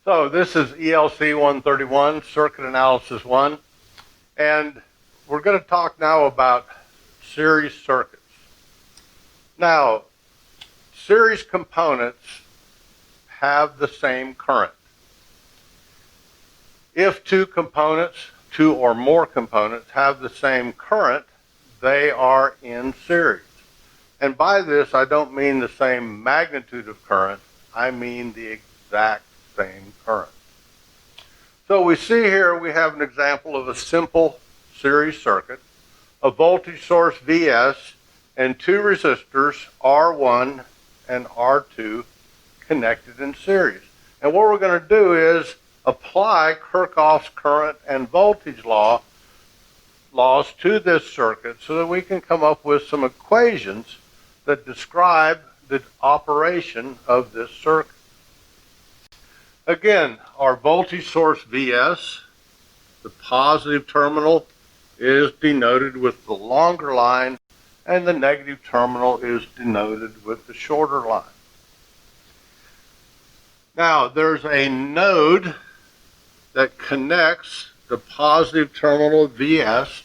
So this is ELC 131, Circuit Analysis 1, and we're going to talk now about series circuits. Now, series components have the same current. If two or more components have the same current, they are in series. And by this, I don't mean the same magnitude of current, I mean the exact same current. So we see here we have an example of a simple series circuit, a voltage source Vs and two resistors R1 and R2 connected in series. And what we're going to do is apply Kirchhoff's current and voltage laws to this circuit so that we can come up with some equations that describe the operation of this circuit. Again, our voltage source Vs, the positive terminal is denoted with the longer line and the negative terminal is denoted with the shorter line. Now, there's a node that connects the positive terminal of Vs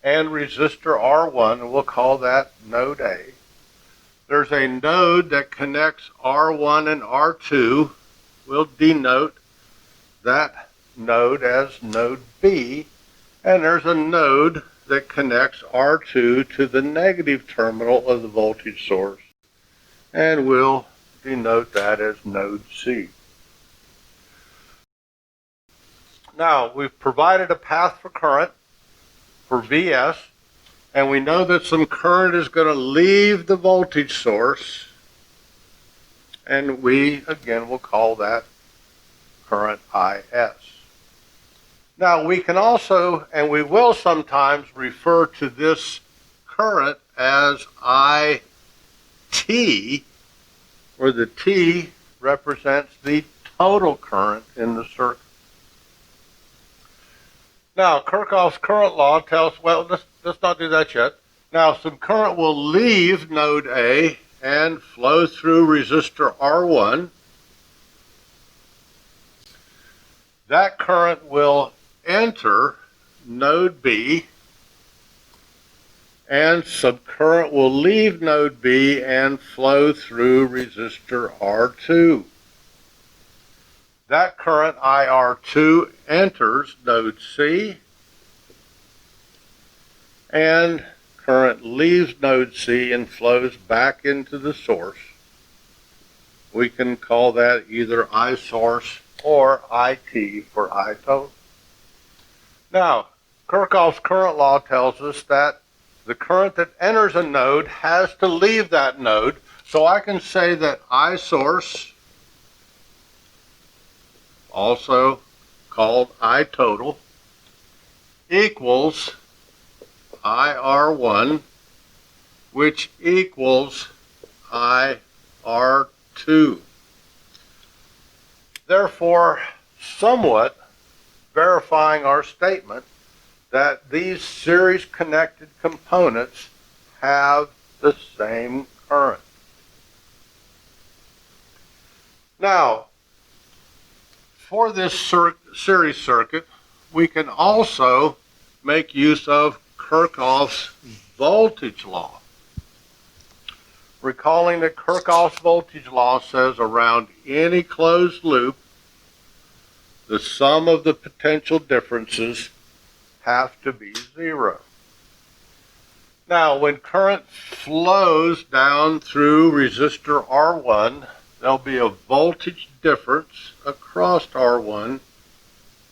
and resistor R1, and we'll call that node A. There's a node that connects R1 and R2. We'll denote that node as node B, and there's a node that connects R2 to the negative terminal of the voltage source, and we'll denote that as node C. Now, we've provided a path for current for Vs, and we know that some current is going to leave the voltage source, and we, again, will call that current IS. Now, we can also, and we will sometimes, refer to this current as IT, where the T represents the total current in the circuit. Now, Kirchhoff's current law tells, well, let's not do that yet. Now, some current will leave node A and flow through resistor R1. That current will enter node B, and some current will leave node B and flow through resistor R2. That current IR2 enters node C, and current leaves node C and flows back into the source. We can call that either I source or IT for I total. Now, Kirchhoff's current law tells us that the current that enters a node has to leave that node, so I can say that I source, also called I total, equals IR1, which equals IR2. Therefore, somewhat verifying our statement that these series connected components have the same current. Now, for this series circuit, we can also make use of Kirchhoff's voltage law. Recalling that Kirchhoff's voltage law says around any closed loop, the sum of the potential differences have to be zero. Now, when current flows down through resistor R1, there'll be a voltage difference across R1.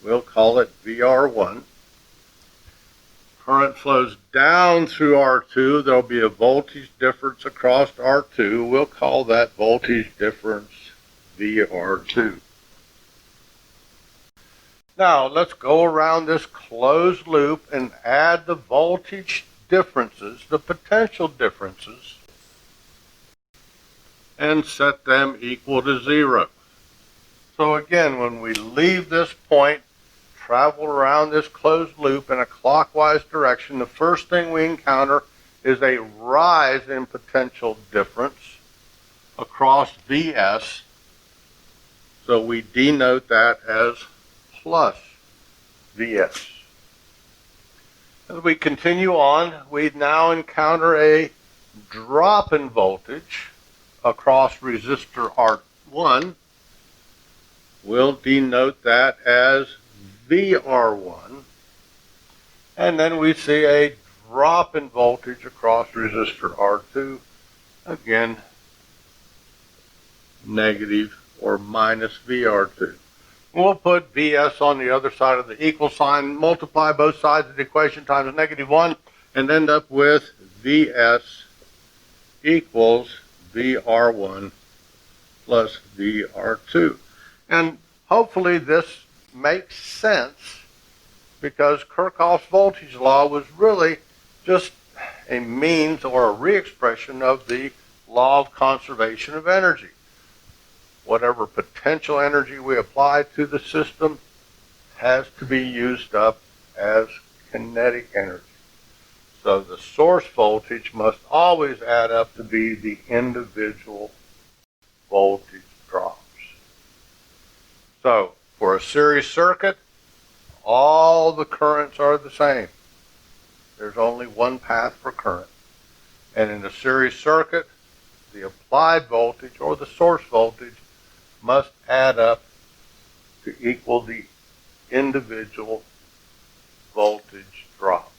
We'll call it VR1. Current flows down through R2. There'll be a voltage difference across R2. We'll call that voltage difference VR2. Now, let's go around this closed loop and add the voltage differences, the potential differences, and set them equal to zero. So again, when we leave this point, travel around this closed loop in a clockwise direction, the first thing we encounter is a rise in potential difference across Vs. So we denote that as plus Vs. As we continue on, we now encounter a drop in voltage across resistor R1. We'll denote that as VR1. And then we see a drop in voltage across resistor R2. Again, negative or minus VR2. We'll put Vs on the other side of the equal sign, multiply both sides of the equation times -1, and end up with Vs equals VR1 plus VR2. And hopefully this makes sense, because Kirchhoff's voltage law was really just a means or a re-expression of the law of conservation of energy. Whatever potential energy we apply to the system has to be used up as kinetic energy. So the source voltage must always add up to be the individual voltage drops. So for a series circuit, all the currents are the same. There's only one path for current. And in a series circuit, the applied voltage or the source voltage must add up to equal the individual voltage drop.